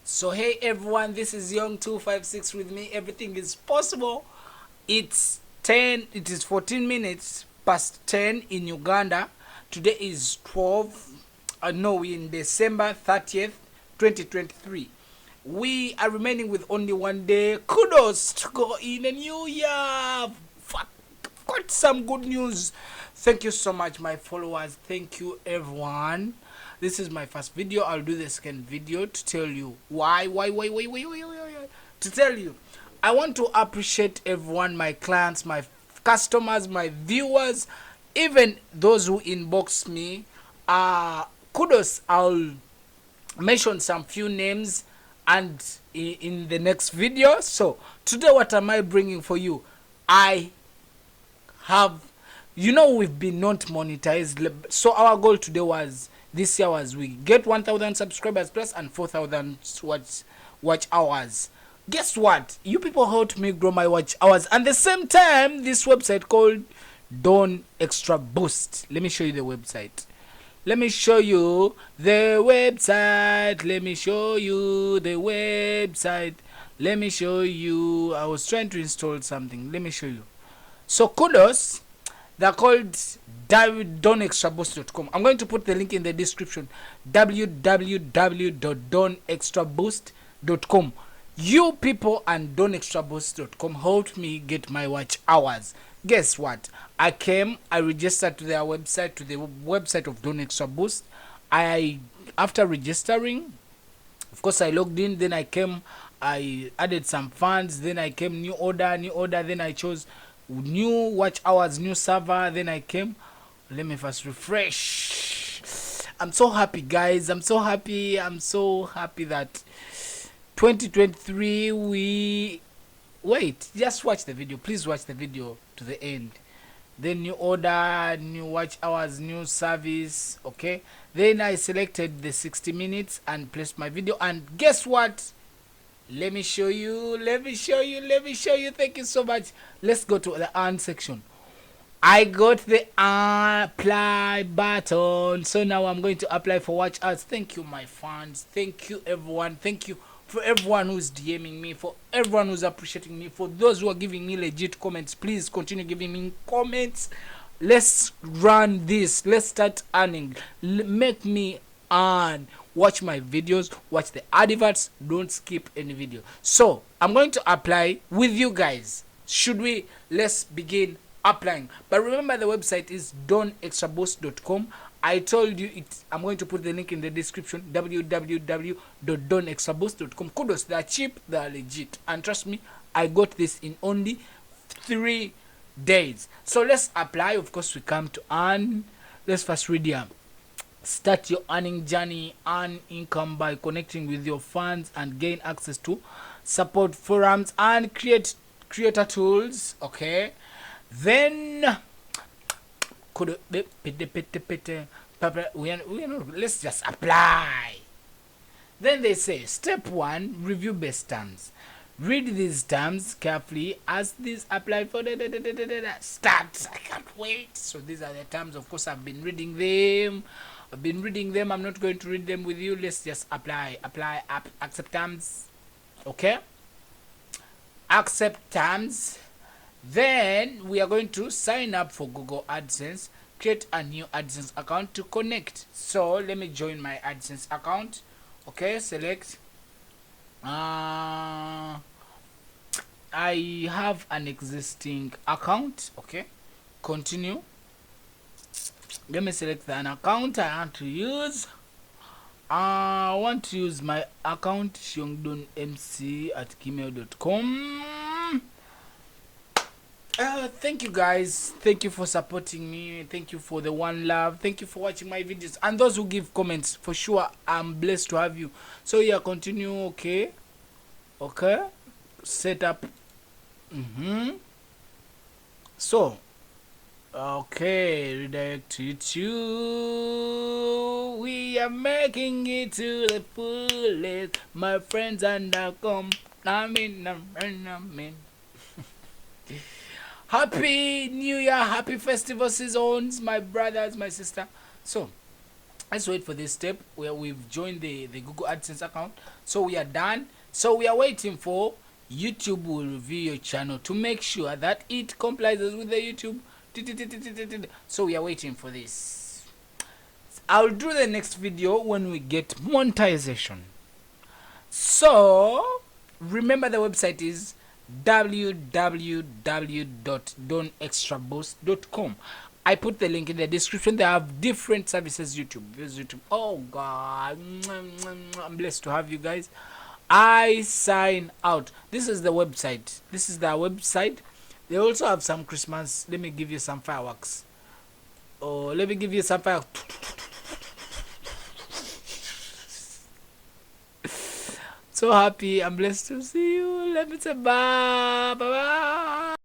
So hey everyone, this is Young 256 with me. Everything is possible. It is 14 minutes past 10 in Uganda. Today is 12 no in December 30th, 2023. We are remaining with only one day. Kudos to go in a new year. Fuck, got some good news. Thank you so much, my followers. Thank you, everyone. This is my first video. I'll do the second video to tell you why. To tell you, I want to appreciate everyone, my clients, my customers, my viewers, even those who inbox me. Kudos. I'll mention some few names and in the next video. So today, what am I bringing for you? I have, we've been not monetized, so our goal today was, this year was, we get 1,000 subscribers plus and 4,000 watch hours. Guess what? You people helped me grow my watch hours, and the same time this website called Don Extra Boost. Let me show you the website. Let me show you the website. Let me show you the website. Let me show you. I was trying to install something. Let me show you. So kudos, they're called donextraboost.com. I'm going to put the link in the description. www.donextraboost.com. You people and donextraboost.com helped me get my watch hours. Guess what? I registered to their website, to the website of Don Extra Boost. After registering, of course I logged in, then I added some funds, then I came new order, then I chose new watch hours, new server, then I came. Let me first refresh. I'm so happy, guys. I'm so happy that 2023 wait, just watch the video. Please watch the video to the end. Then new order, new watch hours, new service. Okay, then I selected the 60 minutes and placed my video, and guess what? Let me show you. Thank you so much. Let's go to the earn section. I got the apply button, so now I'm going to apply for watch hours. Thank you, my fans. Thank you, everyone. Thank you for everyone who's DMing me, for everyone who's appreciating me, for those who are giving me legit comments. Please continue giving me comments. Let's run this. Let's start earning. Make me earn. Watch my videos, watch the adverts, don't skip any video. So I'm going to apply with you guys. Let's begin applying. But remember, the website is donextraboost.com. I told you it. I'm going to put the link in the description. www.donextraboost.com. Kudos, they're cheap, they're legit, and trust me, I got this in only 3 days. So let's apply. Of course, we come to earn. Let's first read here. Start your earning journey. Earn income by connecting with your fans and gain access to support forums and creator tools. Okay, then let's just apply. Then they say step 1, review best terms. Read these terms carefully as these apply for start. I can't wait. So these are the terms. Of course, I've been reading them. I'm not going to read them with you. Let's just apply. Accept terms. Okay, accept terms. Then we are going to sign up for Google AdSense. Create a new AdSense account to connect. So let me join my AdSense account. Okay, select. I have an existing account. Okay, continue. Let me select an account I want to use. I want to use my account xiongdonmc@gmail.com. Thank you, guys. Thank you for supporting me. Thank you for the one love. Thank you for watching my videos, and those who give comments. For sure, I'm blessed to have you. So yeah, continue. Okay, set up. So okay, redirect to YouTube. We are making it to the fullest, my friends, and I come. Amen. Happy New Year, happy festival seasons, my brothers, my sister. So let's wait for this step where we've joined the Google AdSense account. So we are done. So we are waiting for YouTube will review your channel to make sure that it complies with the YouTube. So we are waiting for this. I'll do the next video when we get monetization. So remember, the website is www.donextraboost.com. I put the link in the description. They have different services. YouTube. Oh God, I'm blessed to have you guys. I sign out. This is the website. This is their website. They also have some Christmas. Let me give you some fireworks. Oh, let me give you some fireworks. So happy. I'm blessed to see you. Let me say bye. Bye bye.